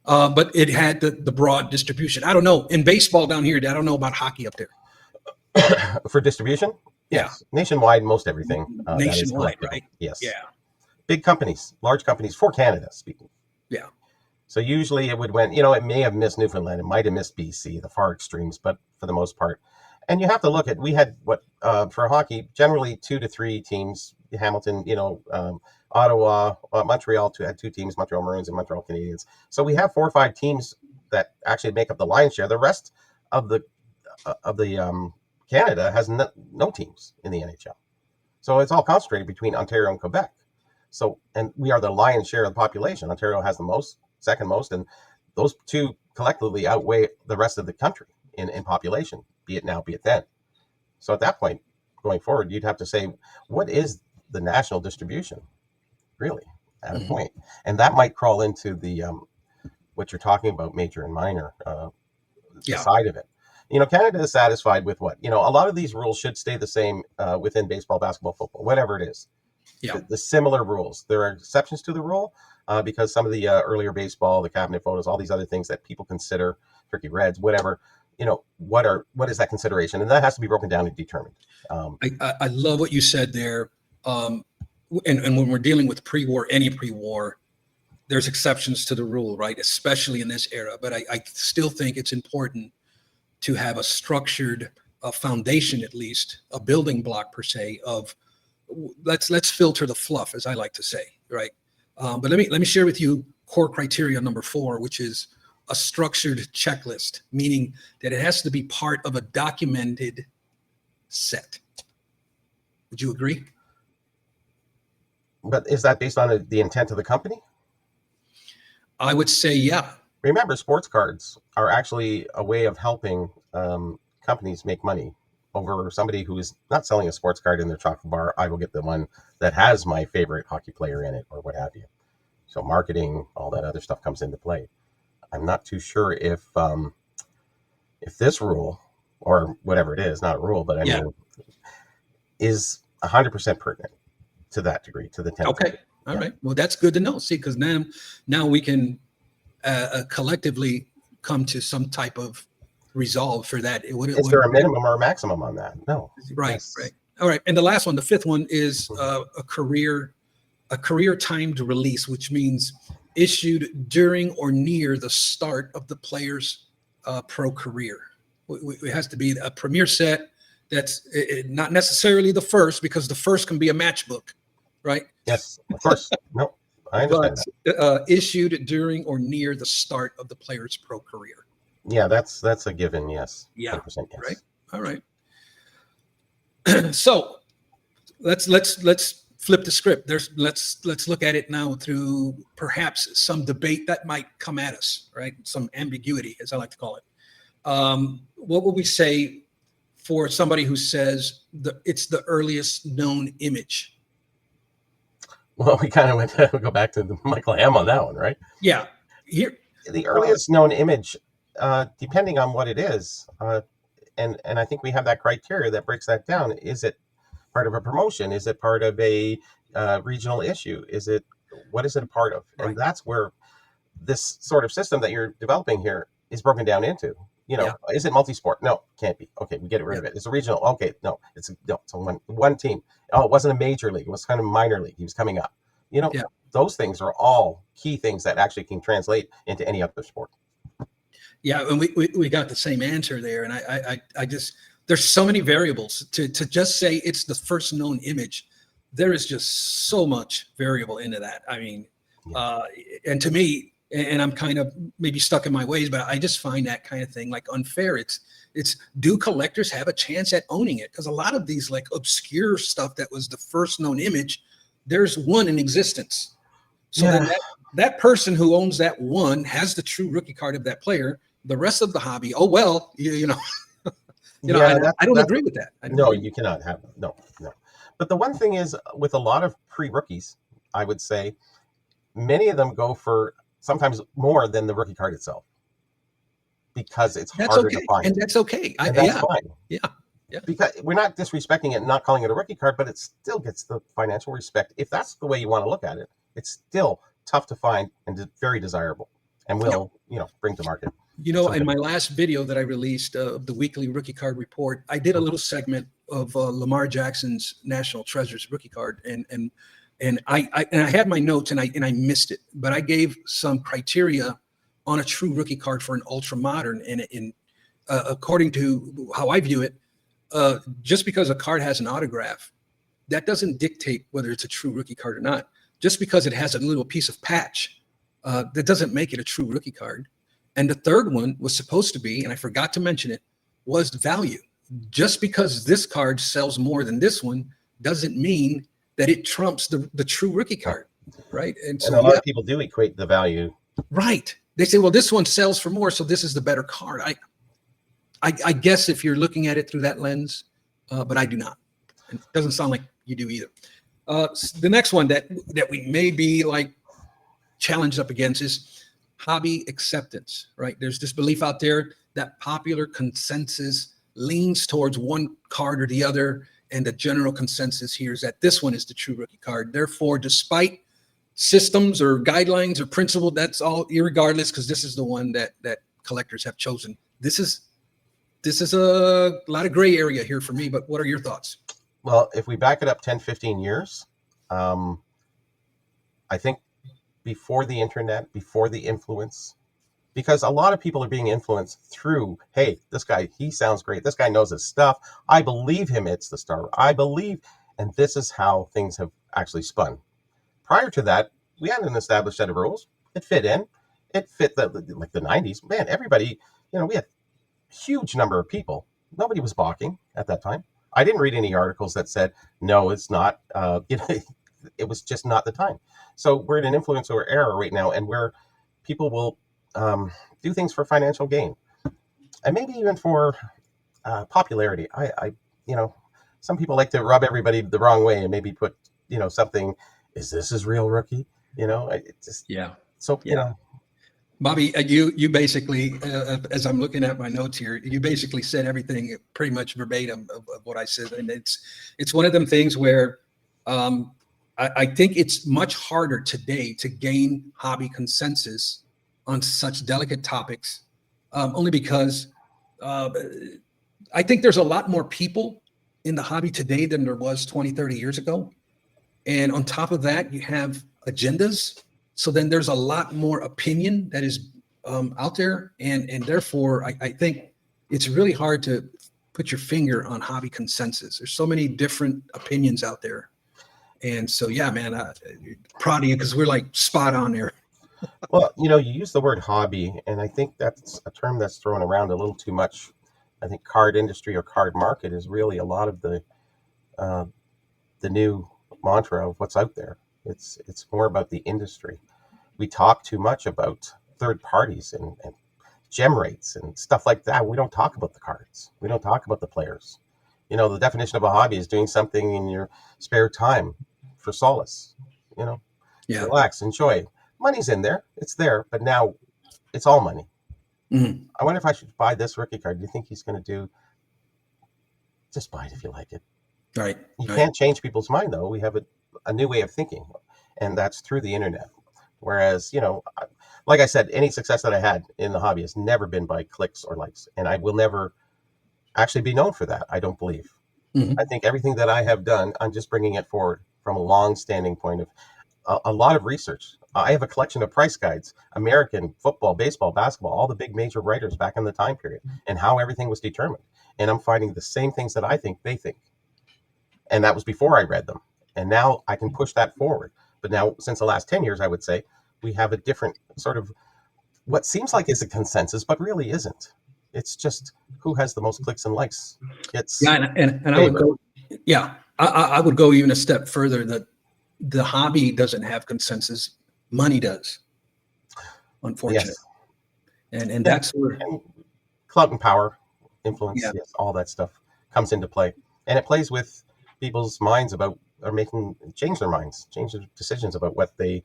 But it had the broad distribution. I don't know. In baseball down here, I don't know about hockey up there. For distribution? Yes. Yeah. Nationwide, most everything. Nationwide, right? Yes. Yeah. Big companies, large companies, for Canada speaking. Yeah. So usually it would it may have missed Newfoundland. It might have missed BC, the far extremes, but for the most part. And you have to look at, we had for hockey, generally 2 to 3 teams. Hamilton, Ottawa, Montreal had 2 teams, Montreal Maroons and Montreal Canadiens. So we have 4 or 5 teams that actually make up the lion's share. The rest of the Canada has no teams in the NHL. So it's all concentrated between Ontario and Quebec. So, and we are the lion's share of the population. Ontario has the most, second most, and those 2 collectively outweigh the rest of the country in population, be it now, be it then. So at that point, going forward, you'd have to say, what is the national distribution, really, at a point? And that might crawl into the what you're talking about, major and minor side of it. Canada is satisfied with what, a lot of these rules should stay the same within baseball, basketball, football, whatever it is. Yeah. The similar rules. There are exceptions to the rule because some of the earlier baseball, the cabinet photos, all these other things that people consider, turkey reds, whatever, what is that consideration? And that has to be broken down and determined. I love what you said there. And when we're dealing with pre-war, any pre-war, there's exceptions to the rule, right? Especially in this era. But I still think it's important to have a structured foundation, at least a building block per se of let's filter the fluff, as I like to say, right? But let me share with you core criteria number 4, which is a structured checklist, meaning that it has to be part of a documented set. Would you agree? But is that based on the intent of the company? I would say, yeah. Remember, sports cards are actually a way of helping companies make money over somebody who is not selling a sports card in their chocolate bar. I will get the one that has my favorite hockey player in it or what have you. So marketing, all that other stuff comes into play. I'm not too sure if this rule, or whatever it is, not a rule, but I mean, is 100% pertinent to that degree, to the 10th. Okay. All right. Well, that's good to know. See, because now we can collectively come to some type of resolve for that. Is there a minimum or a maximum on that? No. Right. Yes. Right. All right. And the last one, the 5th one, is a career timed release, which means issued during or near the start of the player's pro career. It has to be a premier set that's not necessarily the first, because the first can be a matchbook, right? Yes, of course. No. I understand but issued during or near the start of the player's pro career. Yeah, that's a given. Yes. Yeah. 100% yes. Right. All right. So let's flip the script. Let's look at it now through perhaps some debate that might come at us, right? Some ambiguity, as I like to call it. What would we say for somebody who says it's the earliest known image? Well, we kind of went to go back to Michael Hamm on that one, right? Yeah. Here, the earliest known image, depending on what it is, and I think we have that criteria that breaks that down. Is it part of a promotion? Is it part of a regional issue? What is it a part of? Right. And that's where this sort of system that you're developing here is broken down into. Is it multi-sport? No, can't be. Okay, we get rid of it. It's a regional. Okay, no, it's one team. Oh, it wasn't a major league. It was kind of a minor league. He was coming up. Those things are all key things that actually can translate into any other sport. Yeah, and we got the same answer there, and I just, there's so many variables to just say it's the first known image. There is just so much variable into that. I mean, and to me, and I'm kind of maybe stuck in my ways, but I just find that kind of thing like unfair. It's do collectors have a chance at owning it? Because a lot of these like obscure stuff that was the first known image, there's one in existence. So then that person who owns that one has the true rookie card of that player. The rest of the hobby, oh well, I don't agree with that. You cannot have no. But the one thing is, with a lot of pre-rookies, I would say many of them go for sometimes more than the rookie card itself, because it's harder to find. And that's okay. That's fine. Yeah. Because we're not disrespecting it and not calling it a rookie card, but it still gets the financial respect. If that's the way you want to look at it, it's still tough to find and very desirable, and will bring to market. In my last video that I released of the weekly rookie card report, I did a little segment of Lamar Jackson's National Treasures rookie card, and I had my notes and I missed it, but I gave some criteria on a true rookie card for an ultra modern, and according to how I view it, just because a card has an autograph, that doesn't dictate whether it's a true rookie card or not. Just because it has a little piece of patch, that doesn't make it a true rookie card. And the third one was supposed to be, and I forgot to mention it, was value. Just because this card sells more than this one doesn't mean that it trumps the true rookie card, right? And so a lot of people do equate the value. Right. They say, well, this one sells for more, so this is the better card. I guess if you're looking at it through that lens, but I do not. It doesn't sound like you do either. The next one that we may be like challenged up against is hobby acceptance, right? There's this belief out there that popular consensus leans towards one card or the other, and the general consensus here is that this one is the true rookie card. Therefore, despite systems or guidelines or principle, that's all irregardless, because this is the one that collectors have chosen. This is a lot of gray area here for me, but what are your thoughts? Well, if we back it up 10, 15 years, I think before the internet, before the influence, because a lot of people are being influenced through, hey, this guy, he sounds great. This guy knows his stuff. I believe him. It's the star. I believe. And this is how things have actually spun. Prior to that, we had an established set of rules. It fit in. It fit the 90s. Man, everybody, we had a huge number of people. Nobody was balking at that time. I didn't read any articles that said, no, it's not. It was just not the time. So we're in an influencer era right now, and where people will do things for financial gain, and maybe even for popularity. I some people like to rub everybody the wrong way and maybe put, something. Is this his real rookie? Bobby, you basically, as I'm looking at my notes here, you basically said everything pretty much verbatim of what I said, and it's one of them things where I think it's much harder today to gain hobby consensus on such delicate topics, only because I think there's a lot more people in the hobby today than there was 20, 30 years ago. And on top of that, you have agendas. So then there's a lot more opinion that is out there. And therefore, I think it's really hard to put your finger on hobby consensus. There's so many different opinions out there. And so, yeah, man, proud of you because we're like spot on there. Well, you use the word hobby, and I think that's a term that's thrown around a little too much. I think card industry or card market is really a lot of the new mantra of what's out there. It's more about the industry. We talk too much about third parties and gem rates and stuff like that. We don't talk about the cards. We don't talk about the players. The definition of a hobby is doing something in your spare time for solace. Relax, enjoy. Money's in there. It's there, but now it's all money. Mm-hmm. I wonder if I should buy this rookie card. Do you think he's going to do? Just buy it if you like it. Right. You can't change people's mind, though. We have a new way of thinking, and that's through the internet. Whereas, like I said, any success that I had in the hobby has never been by clicks or likes, and I will never actually be known for that, I don't believe. Mm-hmm. I think everything that I have done, I'm just bringing it forward from a long-standing point of a lot of research. I have a collection of price guides, American football, baseball, basketball, all the big major writers back in the time period, and how everything was determined. And I'm finding the same things that I think they think. And that was before I read them. And now I can push that forward. But now, since the last 10 years, I would say, we have a different sort of what seems like is a consensus, but really isn't. It's just who has the most clicks and likes. And I would go, I would go even a step further that the hobby doesn't have consensus. Money does, unfortunately. Yes. And that's where clout and power, influence, yes, all that stuff comes into play. And it plays with people's minds change their minds, change their decisions about what they,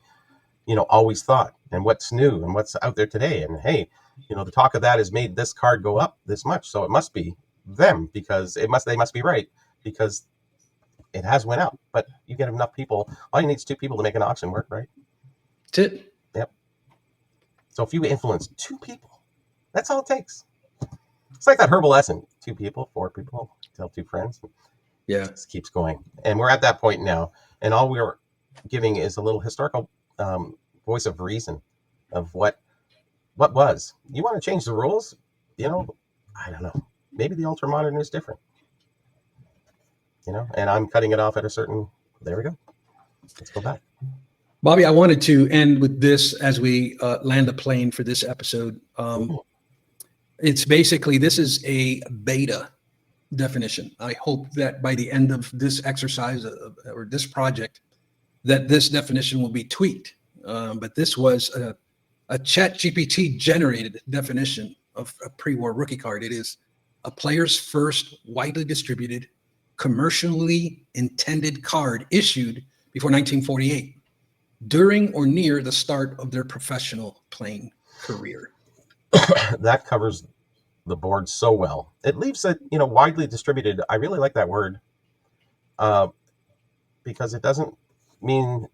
always thought and what's new and what's out there today. And hey, the talk of that has made this card go up this much. So it must be them because they must be right because it has went up. But you get enough people, all you need is 2 people to make an auction work, right? That's it. Yep. So if you influence 2 people, that's all it takes. It's like that herbal lesson. 2 people, 4 people, tell 2 friends. Yeah. It just keeps going. And we're at that point now. And all we're giving is a little historical voice of reason of what was. You want to change the rules? I don't know. Maybe the ultra-modern is different. And I'm cutting it off at a certain, there we go. Let's go back. Bobby, I wanted to end with this as we land the plane for this episode. It's basically, this is a beta definition. I hope that by the end of this exercise or this project, that this definition will be tweaked. But this was a ChatGPT generated definition of a pre-war rookie card. It is a player's first widely distributed, commercially intended card issued before 1948, during or near the start of their professional playing career. That covers the board so well. It leaves it, widely distributed. I really like that word because it doesn't mean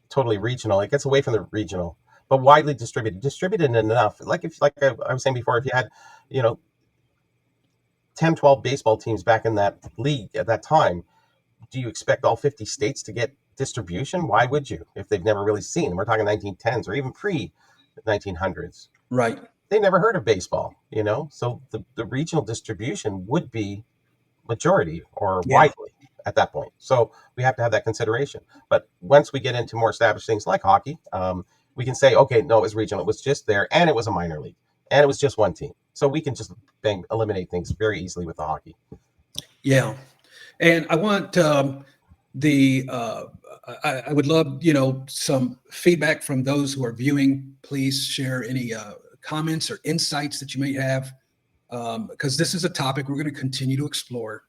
totally regional. It gets away from the regional, but widely distributed enough. Like I was saying before, if you had, 10, 12 baseball teams back in that league at that time, do you expect all 50 states to get distribution? Why would you if they've never really seen? We're talking 1910s or even pre-1900s. Right. They never heard of baseball, so the regional distribution would be majority or widely at that point. So we have to have that consideration. But once we get into more established things like hockey, we can say, okay, no, it was regional. It was just there, and it was a minor league, and it was just one team. So we can just eliminate things very easily with the hockey. Yeah. And I want I would love, some feedback from those who are viewing. Please share any comments or insights that you may have, because this is a topic we're going to continue to explore.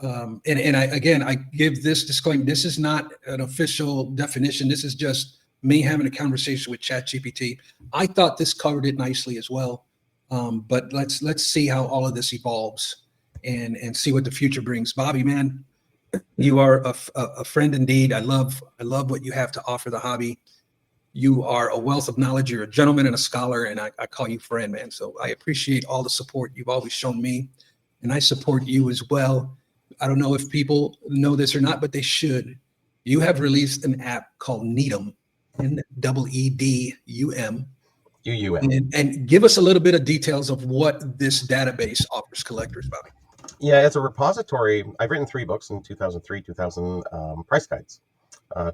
And I give this disclaimer. This is not an official definition. This is just me having a conversation with ChatGPT. I thought this covered it nicely as well. But let's see how all of this evolves and see what the future brings. Bobby, man, you are a friend indeed. I love what you have to offer the hobby. You are a wealth of knowledge. You're a gentleman and a scholar, and I call you friend, man. So I appreciate all the support you've always shown me, and I support you as well. I don't know if people know this or not, but they should. You have released an app called Needum, Needum. And give us a little bit of details of what this database offers collectors, Bobby. Yeah, it's a repository. I've written 3 books in 2003, 2000 price guides.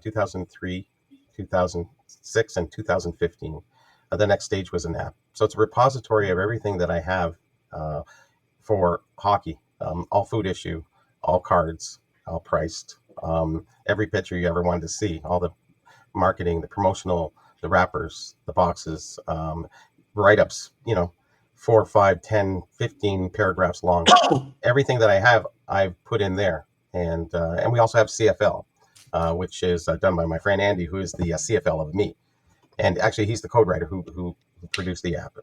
2003, 2006, and 2015. The next stage was an app. So it's a repository of everything that I have for hockey, all food issue, all cards, all priced, every picture you ever wanted to see, all the marketing, the promotional, the wrappers, the boxes, write-ups, 4, 5, 10, 15 paragraphs long. Everything that I have, I've put in there. And we also have CFL, which is done by my friend Andy, who is the CFL of me. And actually, he's the code writer who produced the app.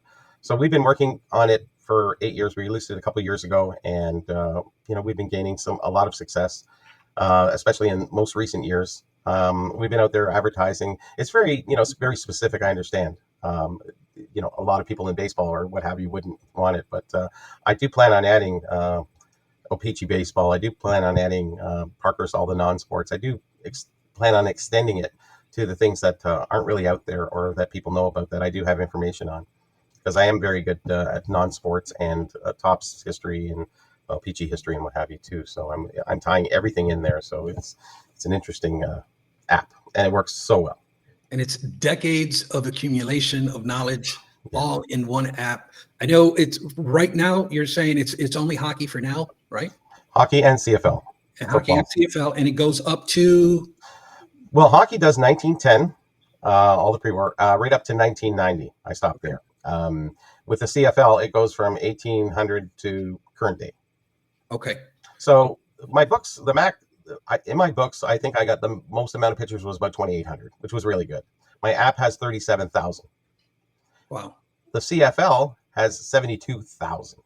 So we've been working on it for 8 years. We released it a couple of years ago, and we've been gaining a lot of success, especially in most recent years. We've been out there advertising. It's very, it's very specific. I understand. A lot of people in baseball or what have you wouldn't want it, but I do plan on adding O-Pee-Chee baseball. I do plan on adding Parkhurst, all the non-sports. I do plan on extending it to the things that aren't really out there or that people know about that I do have information on, because I am very good at non-sports and Topps history and Peachy history and what have you too. So I'm tying everything in there. So it's an interesting app, and it works so well. And it's decades of accumulation of knowledge, all in one app. I know it's right now. You're saying it's only hockey for now, right? Hockey and CFL. And hockey and CFL, and it goes up to. Well, hockey does 1910, all the prewar, right up to 1990. I stopped there. With the CFL, it goes from 1800 to current day. Okay. So my books, in my books, I think I got the most amount of pictures was about 2,800, which was really good. My app has 37,000. Wow. The CFL has 72,000.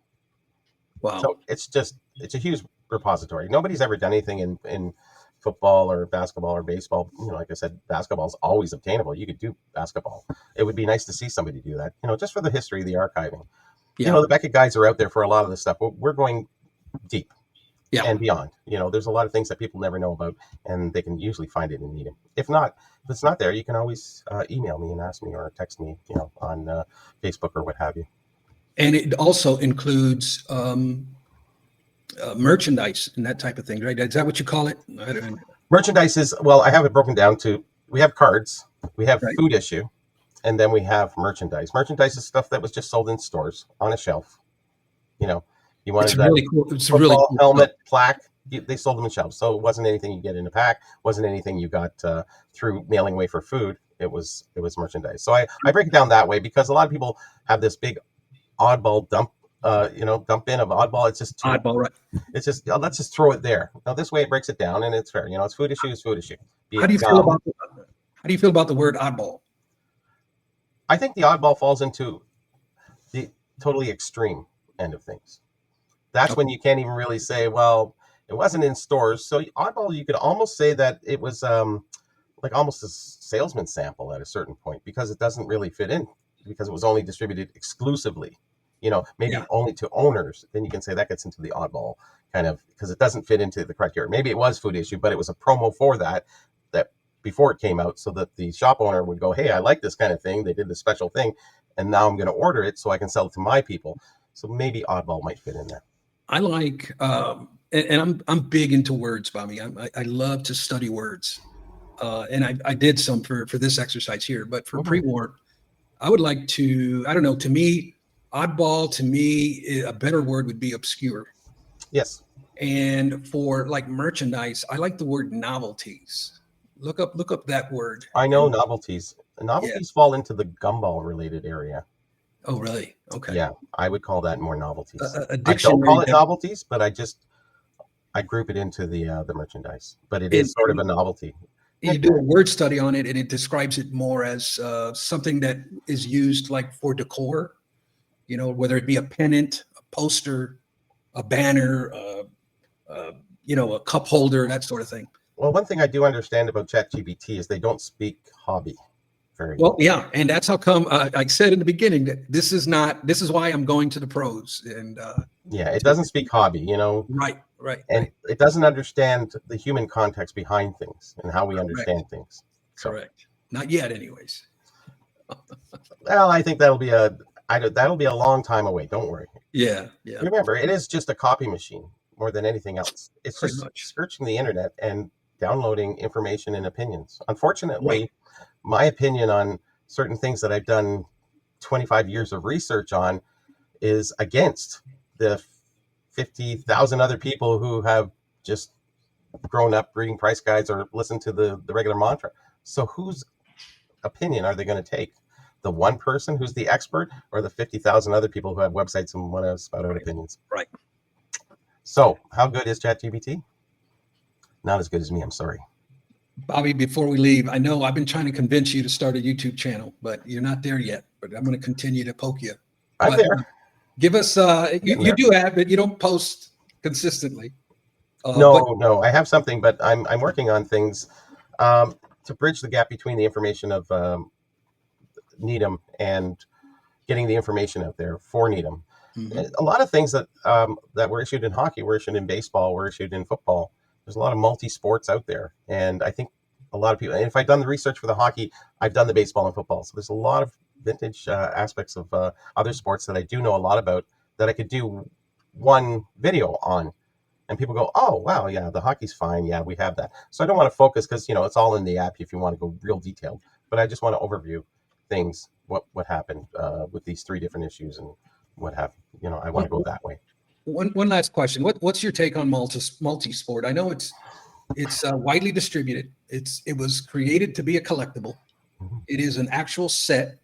Wow. So it's a huge repository. Nobody's ever done anything in football or basketball or baseball. Like I said, basketball is always obtainable. You could do basketball. It would be nice to see somebody do that, just for the history, the archiving. Yeah. The Beckett guys are out there for a lot of this stuff. We're going deep. Yeah. And beyond. There's a lot of things that people never know about, and they can usually find it in Medium. If it's not there, you can always email me and ask me or text me, on Facebook or what have you. And it also includes merchandise and that type of thing, right? Is that what you call it? I don't know. Merchandise is, I have it broken down to, we have cards, we have food issue, and then we have merchandise. Merchandise is stuff that was just sold in stores on a shelf. You wanted that really cool. It's really cool helmet, plaque. They sold them in shelves, so it wasn't anything you get in a pack. Wasn't anything you got through mailing away for food. It was merchandise. So I break it down that way, because a lot of people have this big oddball dump in of oddball. It's just oddball, right? It's just let's just throw it there. Now this way it breaks it down, and it's fair. It's food issue is food issue. How do you feel about the word oddball? I think the oddball falls into the totally extreme end of things. That's when you can't even really say, well, it wasn't in stores. So oddball, you could almost say that it was like almost a salesman sample at a certain point, because it doesn't really fit in, because it was only distributed exclusively, maybe only to owners. Then you can say that gets into the oddball kind of, because it doesn't fit into the criteria. Maybe it was food issue, but it was a promo for that before it came out, so that the shop owner would go, hey, I like this kind of thing. They did this special thing, and now I'm going to order it so I can sell it to my people. So maybe oddball might fit in there. I like, and I'm big into words, Bobby. I love to study words, and I did some for this exercise here. But for prewar, I would like to, I don't know. To me, oddball. To me, a better word would be obscure. Yes. And for like merchandise, I like the word novelties. Look up that word. I know novelties. Novelties fall into the gumball related area. Oh, really? Okay. Yeah, I would call that more novelties. A I don't call it novelties, but I group it into the merchandise. But it is sort of a novelty. You do a word study on it, and it describes it more as something that is used like for decor. Whether it be a pennant, a poster, a banner, a cup holder, that sort of thing. Well, one thing I do understand about ChatGPT is they don't speak hobby. Well, yeah, and that's how come I said in the beginning that this is why I'm going to the pros. And it doesn't speak hobby, Right. And it doesn't understand the human context behind things and how we understand things. So. Correct. Not yet, anyways. Well, I think that'll be a long time away. Don't worry. Yeah. Remember, it is just a copy machine more than anything else. It's just searching the internet and downloading information and opinions. Unfortunately, my opinion on certain things that I've done 25 years of research on is against the 50,000 other people who have just grown up reading price guides or listened to the regular mantra. So whose opinion are they going to take? The one person who's the expert, or the 50,000 other people who have websites and want to spout out opinions? Right. So how good is ChatGPT? Not as good as me, I'm sorry. Bobby, before we leave, I know I've been trying to convince you to start a YouTube channel, but you're not there yet. But I'm going to continue to poke you. I'm there. Give us, you do have it. You don't post consistently. No, I have something, but I'm working on things to bridge the gap between the information of Needham and getting the information out there for Needham. Mm-hmm. A lot of things that were issued in hockey were issued in baseball, were issued in football. There's a lot of multi-sports out there, and I think a lot of people, and if I've done the research for the hockey, I've done the baseball and football. So there's a lot of vintage aspects of other sports that I do know a lot about that I could do one video on. And people go, oh, wow, yeah, the hockey's fine. Yeah, we have that. So I don't want to focus because, it's all in the app if you want to go real detailed. But I just want to overview things, what happened with these 3 different issues and what happened. I want to go that way. One last question. What's your take on multi-sport? I know it's widely distributed. It was created to be a collectible. Mm-hmm. It is an actual set.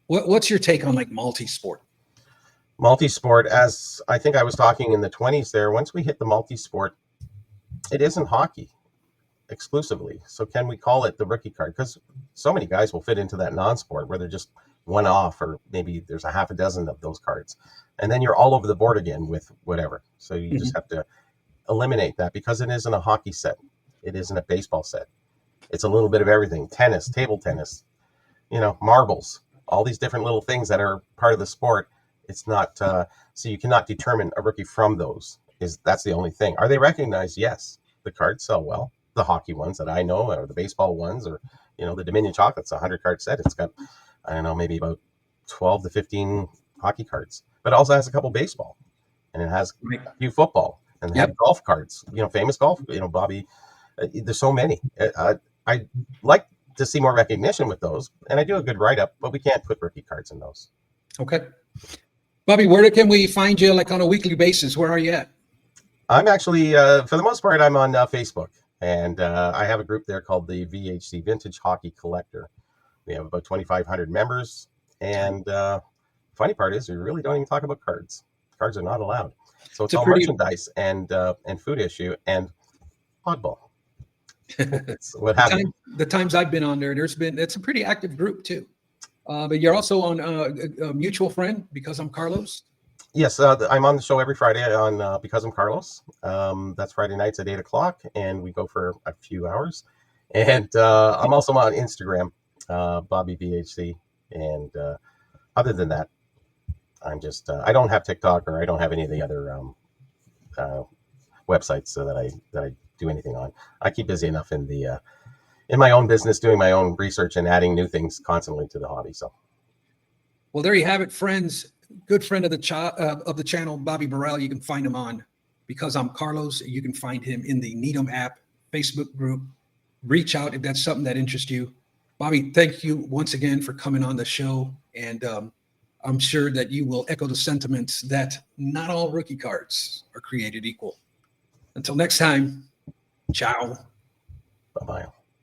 What's your take on like multi-sport? Multi-sport, as I think I was talking in the 20s there, once we hit the multi-sport, it isn't hockey exclusively. So can we call it the rookie card? Because so many guys will fit into that non-sport where they're just one off, or maybe there's a half a dozen of those cards. And then you're all over the board again with whatever. So you just have to eliminate that because it isn't a hockey set. It isn't a baseball set. It's a little bit of everything. Tennis, table tennis, marbles, all these different little things that are part of the sport. It's not, so you cannot determine a rookie from those. That's the only thing. Are they recognized? Yes. The cards sell well. The hockey ones that I know, or the baseball ones, or, the Dominion Chocolate's a 100-card set. It's got, I don't know, maybe about 12 to 15 hockey cards, but it also has a couple baseball, and it has a few football, and they have golf cards, famous golf, Bobby. There's so many. I like to see more recognition with those, and I do a good write-up, but we can't put rookie cards in those. Okay. Bobby, where can we find you like on a weekly basis? Where are you at? I'm actually, for the most part, I'm on Facebook, and I have a group there called the VHC, Vintage Hockey Collector. We have about 2,500 members, and funny part is we really don't even talk about cards. Cards are not allowed. So it's all merchandise and food issue and oddball. That's what happened. The times I've been on there, it's a pretty active group too. But you're also on a mutual friend, Because I'm Carlos. Yes, I'm on the show every Friday on Because I'm Carlos. That's Friday nights at 8:00, and we go for a few hours. And I'm also on Instagram, Bobby BHC. And other than that, I'm just I don't have TikTok, or I don't have any of the other websites so that I do anything on. I keep busy enough in my own business, doing my own research and adding new things constantly to the hobby. So, well, there you have it, friends. Good friend of the channel, Bobby Burrell. You can find him on Because I'm Carlos. You can find him in the Needham app, Facebook group. Reach out if that's something that interests you. Bobby, thank you once again for coming on the show. And I'm sure that you will echo the sentiments that not all rookie cards are created equal. Until next time, ciao. Bye-bye.